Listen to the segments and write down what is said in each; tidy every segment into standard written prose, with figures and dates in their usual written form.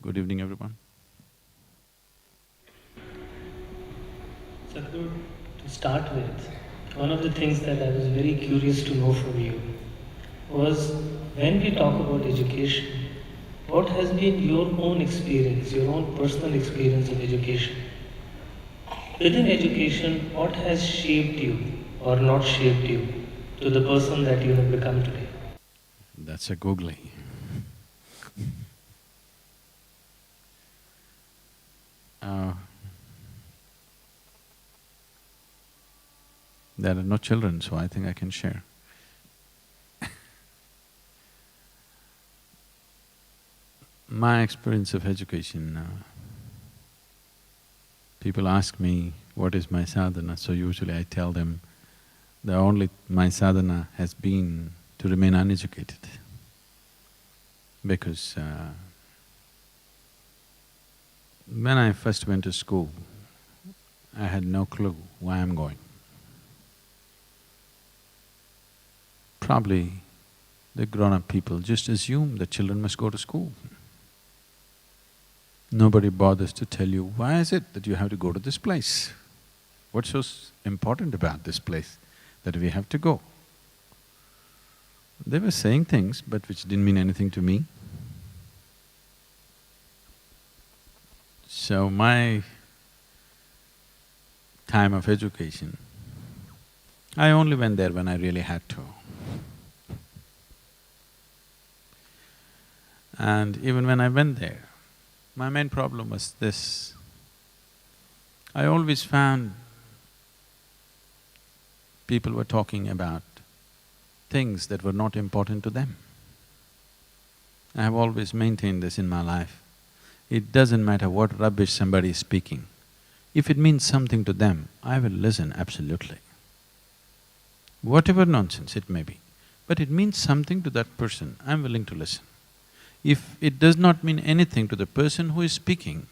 Good evening, everyone. Sadhguru, to start with, one of the things that I was very curious to know from you was when we talk about education, what has been your own experience, your own personal experience of education? Within education, what has shaped you or not shaped you to the person that you have become today? That's a googly. Uh, there are no children, so I think I can share. My experience of education, people ask me, what is my sadhana? So usually I tell them, the only… my sadhana has been to remain uneducated. Because when I first went to school, I had no clue why I'm going. Probably the grown-up people just assume that children must go to school. Nobody bothers to tell you, why is it that you have to go to this place? What's so important about this place that we have to go? They were saying things but which didn't mean anything to me. So my time of education, I only went there when I really had to. And even when I went there, my main problem was this. I always found people were talking about things that were not important to them. I have always maintained this in my life. It doesn't matter what rubbish somebody is speaking. If it means something to them, I will listen absolutely. Whatever nonsense it may be, but it means something to that person, I'm willing to listen. If it does not mean anything to the person who is speaking,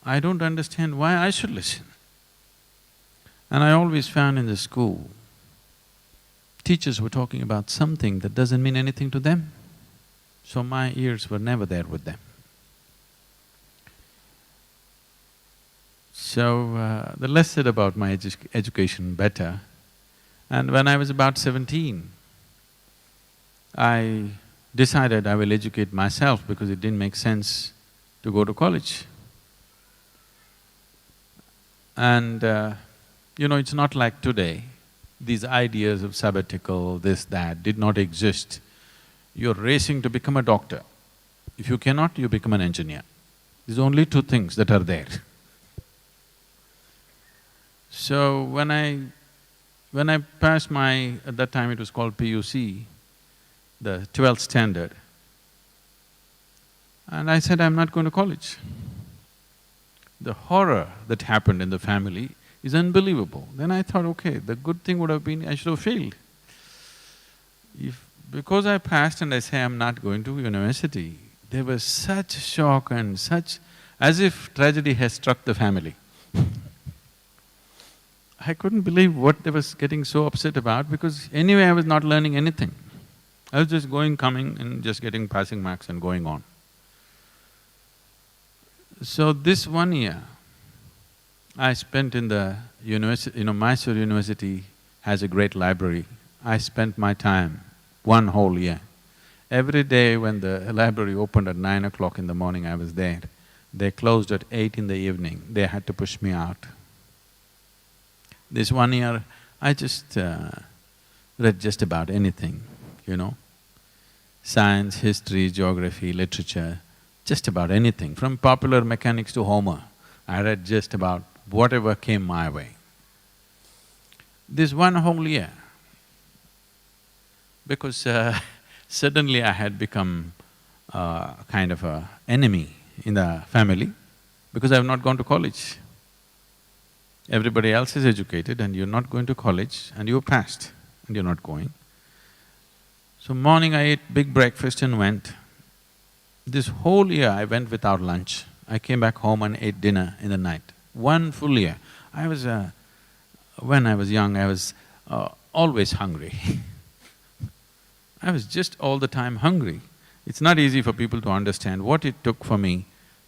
I don't understand why I should listen. And I always found in the school, teachers were talking about something that doesn't mean anything to them, so my ears were never there with them. So, the less said about my education, better. And when I was about 17, I decided I will educate myself because it didn't make sense to go to college. And it's not like today, these ideas of sabbatical, this, that, did not exist. You're racing to become a doctor. If you cannot, you become an engineer. These are only two things that are there. So when I passed my… at that time it was called PUC, the 12th standard, and I said, I'm not going to college. The horror that happened in the family is unbelievable. Then I thought, okay, the good thing would have been I should have failed. Because I passed and I say I'm not going to university, there was such shock and such… as if tragedy has struck the family. I couldn't believe what they was getting so upset about because anyway I was not learning anything. I was just going, coming and just getting passing marks and going on. So this 1 year I spent in the university… Mysore University has a great library. I spent my time 1 whole year. Every day when the library opened at 9 o'clock in the morning, I was there. They closed at 8 in the evening, they had to push me out. This 1 year, I just read just about anything, science, history, geography, literature, just about anything. From popular mechanics to Homer, I read just about whatever came my way. This 1 whole year, because suddenly I had become kind of a enemy in the family because I have not gone to college. Everybody else is educated and you're not going to college and you're passed and you're not going. So morning I ate big breakfast and went. This whole year I went without lunch. I came back home and ate dinner in the night. 1 full year. When I was young, I was always hungry. I was just all the time hungry. It's not easy for people to understand what it took for me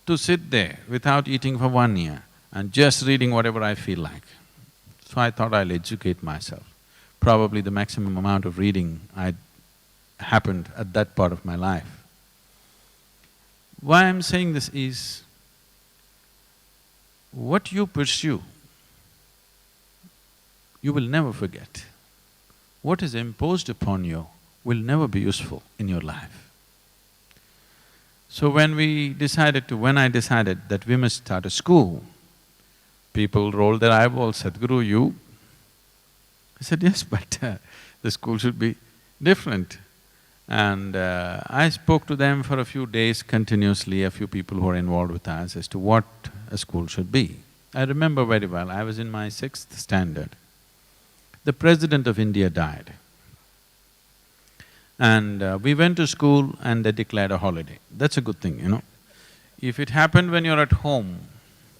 to sit there without eating for 1 year and just reading whatever I feel like. So I thought I'll educate myself. Probably the maximum amount of reading happened at that part of my life. Why I'm saying this is, what you pursue, you will never forget. What is imposed upon you will never be useful in your life. So when I decided that we must start a school, people rolled their eyeballs, Sadhguru, you? I said, yes, but the school should be different. And I spoke to them for a few days continuously, a few people who are involved with us, as to what a school should be. I remember very well, I was in my 6th standard. The President of India died. And we went to school and they declared a holiday. That's a good thing, you know. If it happened when you're at home,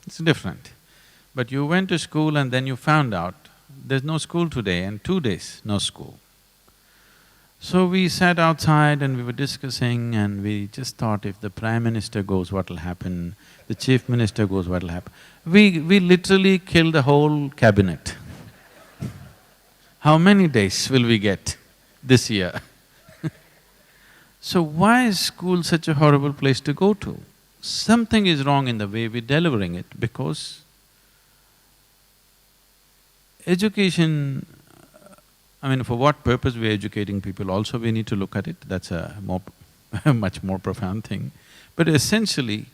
it's different. But you went to school and then you found out there's no school today, and 2 days, no school. So we sat outside and we were discussing, and we just thought, if the Prime Minister goes, what'll happen? The Chief Minister goes, what'll happen? We literally killed the whole cabinet. How many days will we get this year? So why is school such a horrible place to go to? Something is wrong in the way we're delivering it, because education, for what purpose we're educating people also we need to look at it, that's a much more profound thing. But essentially,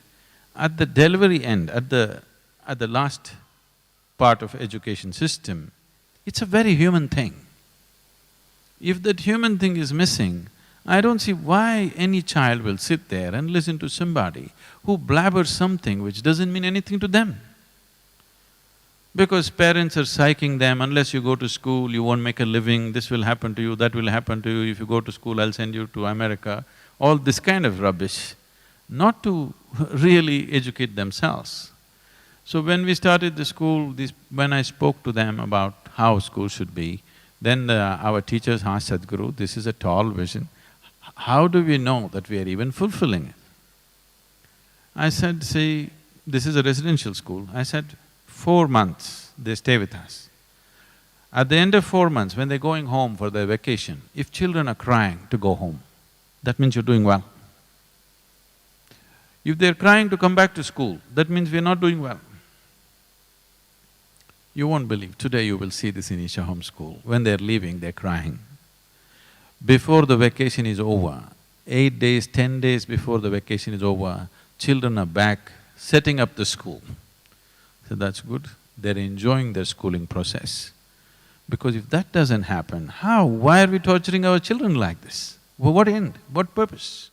at the delivery end, at the last part of education system, it's a very human thing. If that human thing is missing, I don't see why any child will sit there and listen to somebody who blabbers something which doesn't mean anything to them. Because parents are psyching them, unless you go to school, you won't make a living, this will happen to you, that will happen to you, if you go to school, I'll send you to America, all this kind of rubbish, not to really educate themselves. So when we started the school, when I spoke to them about how school should be, then our teachers asked Sadhguru, this is a tall vision, how do we know that we are even fulfilling it? I said, see, this is a residential school. I said, 4 months they stay with us. At the end of 4 months, when they're going home for their vacation, if children are crying to go home, that means you're doing well. If they're crying to come back to school, that means we're not doing well. You won't believe, today you will see this in Isha Home School. When they're leaving, they're crying. Before the vacation is over, 8 days, 10 days before the vacation is over, children are back setting up the school. So that's good, they're enjoying their schooling process. Because if that doesn't happen, how? Why are we torturing our children like this? For what end? What purpose?